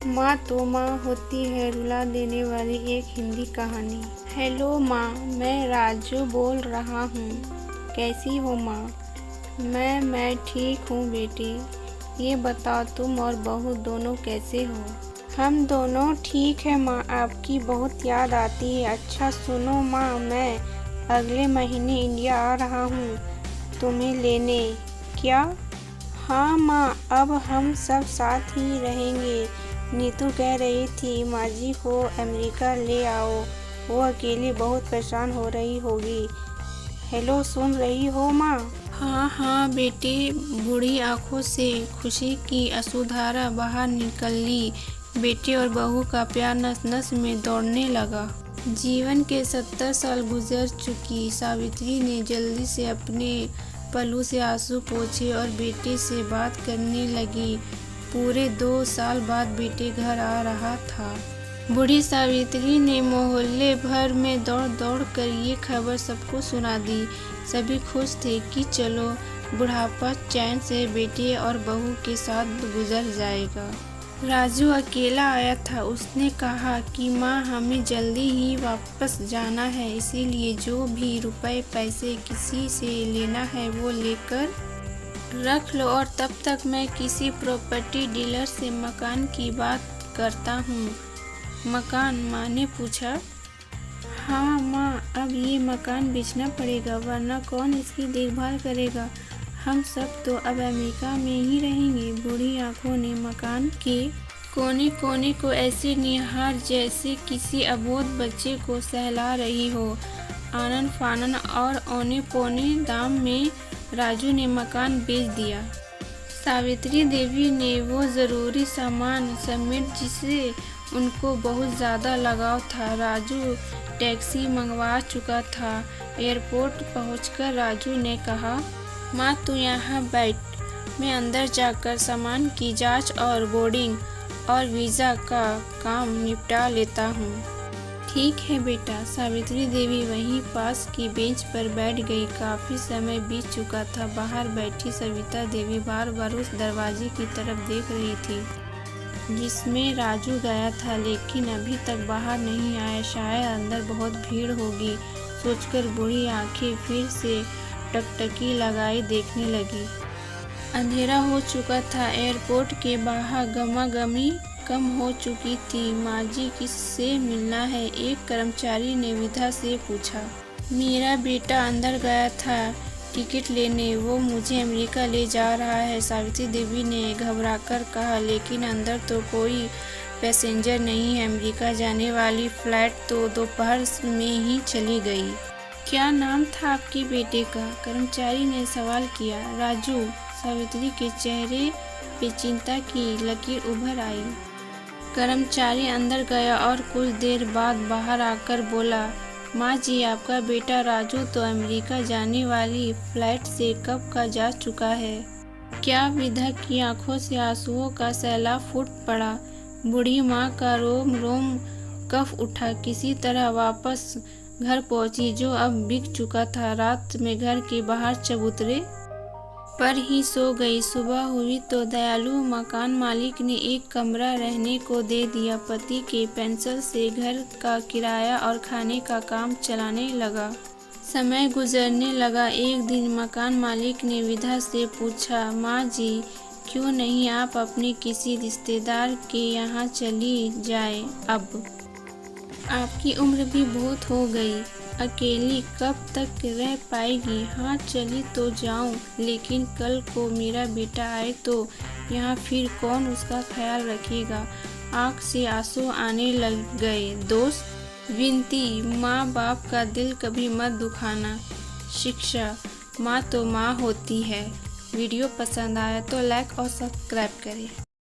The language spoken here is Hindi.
माँ तो माँ होती है, रुला देने वाली एक हिंदी कहानी। हेलो माँ, मैं राजू बोल रहा हूँ। कैसी हो माँ? मैं ठीक हूँ बेटी। ये बताओ तुम और बहू दोनों कैसे हो? हम दोनों ठीक है माँ, आपकी बहुत याद आती है। अच्छा सुनो माँ, मैं अगले महीने इंडिया आ रहा हूँ तुम्हें लेने। क्या? हाँ माँ, अब हम सब साथ ही रहेंगे। नीतू कह रही थी माँ जी को अमेरिका ले आओ, वो अकेली बहुत परेशान हो रही होगी। हेलो, सुन रही हो माँ? हाँ हाँ बेटी। बूढ़ी आंखों से खुशी की अश्रुधारा बाहर निकली। बेटे और बहू का प्यार नस नस में दौड़ने लगा। जीवन के 70 साल गुजर चुकी सावित्री ने जल्दी से अपने पल्लू से आंसू पोंछे और बेटे से बात करने लगी। पूरे 2 साल बाद बेटे घर आ रहा था। बूढ़ी सावित्री ने मोहल्ले भर में दौड़ दौड़ कर ये खबर सबको सुना दी। सभी खुश थे कि चलो बुढ़ापा चैन से बेटे और बहू के साथ गुजर जाएगा। राजू अकेला आया था। उसने कहा कि माँ, हमें जल्दी ही वापस जाना है, इसीलिए जो भी रुपए पैसे किसी से लेना है वो लेकर रख लो, और तब तक मैं किसी प्रॉपर्टी डीलर से मकान की बात करता हूँ। मकान? माँ ने पूछा। हाँ माँ, अब ये मकान बेचना पड़ेगा, वरना कौन इसकी देखभाल करेगा? हम सब तो अब अमेरिका में ही रहेंगे। बूढ़ी आंखों ने मकान के कोने कोने को ऐसे निहार जैसे किसी अबोध बच्चे को सहला रही हो। आनन फानन और औने पौने दाम में राजू ने मकान बेच दिया। सावित्री देवी ने वो ज़रूरी सामान समेट जिससे उनको बहुत ज़्यादा लगाव था। राजू टैक्सी मंगवा चुका था। एयरपोर्ट पहुंचकर राजू ने कहा, माँ तू यहाँ बैठ, मैं अंदर जाकर सामान की जांच और बोर्डिंग और वीज़ा का काम निपटा लेता हूँ। ठीक है बेटा। सावित्री देवी वहीं पास की बेंच पर बैठ गई। काफ़ी समय बीत चुका था। बाहर बैठी सविता देवी बार बार उस दरवाजे की तरफ देख रही थी जिसमें राजू गया था, लेकिन अभी तक बाहर नहीं आया। शायद अंदर बहुत भीड़ होगी सोचकर बूढ़ी आंखें फिर से टकटकी लगाए देखने लगी। अंधेरा हो चुका था। एयरपोर्ट के बाहर गमागमी कम हो चुकी थी। माँ जी किससे मिलना है? एक कर्मचारी ने विधा से पूछा। मेरा बेटा अंदर गया था टिकट लेने, वो मुझे अमेरिका ले जा रहा है, सावित्री देवी ने घबराकर कहा। लेकिन अंदर तो कोई पैसेंजर नहीं है। अमेरिका जाने वाली फ्लाइट तो दोपहर में ही चली गई। क्या नाम था आपके बेटे का? कर्मचारी ने सवाल किया। राजू। सावित्री के चेहरे पे चिंता की लकीर उभर आई। कर्मचारी अंदर गया और कुछ देर बाद बाहर आकर बोला, माँ जी, आपका बेटा राजू तो अमेरिका जाने वाली फ्लाइट से कब का जा चुका है। क्या? विधा की आंखों से आंसुओं का सैलाब फूट पड़ा। बूढ़ी माँ का रोम रोम कफ उठा। किसी तरह वापस घर पहुंची जो अब बिक चुका था। रात में घर के बाहर चबूतरे पर ही सो गई। सुबह हुई तो दयालु मकान मालिक ने एक कमरा रहने को दे दिया। पति के पेंशन से घर का किराया और खाने का काम चलाने लगा। समय गुजरने लगा। एक दिन मकान मालिक ने विधा से पूछा, माँ जी, क्यों नहीं आप अपने किसी रिश्तेदार के यहाँ चली जाए? अब आपकी उम्र भी बहुत हो गई, अकेली कब तक रह पाएगी? हाँ, चली तो जाऊं, लेकिन कल को मेरा बेटा आए तो यहाँ फिर कौन उसका ख्याल रखेगा? आँख से आंसू आने लग गए। दोस्त विनती, माँ बाप का दिल कभी मत दुखाना। शिक्षा, माँ तो माँ होती है। वीडियो पसंद आया तो लाइक और सब्सक्राइब करें।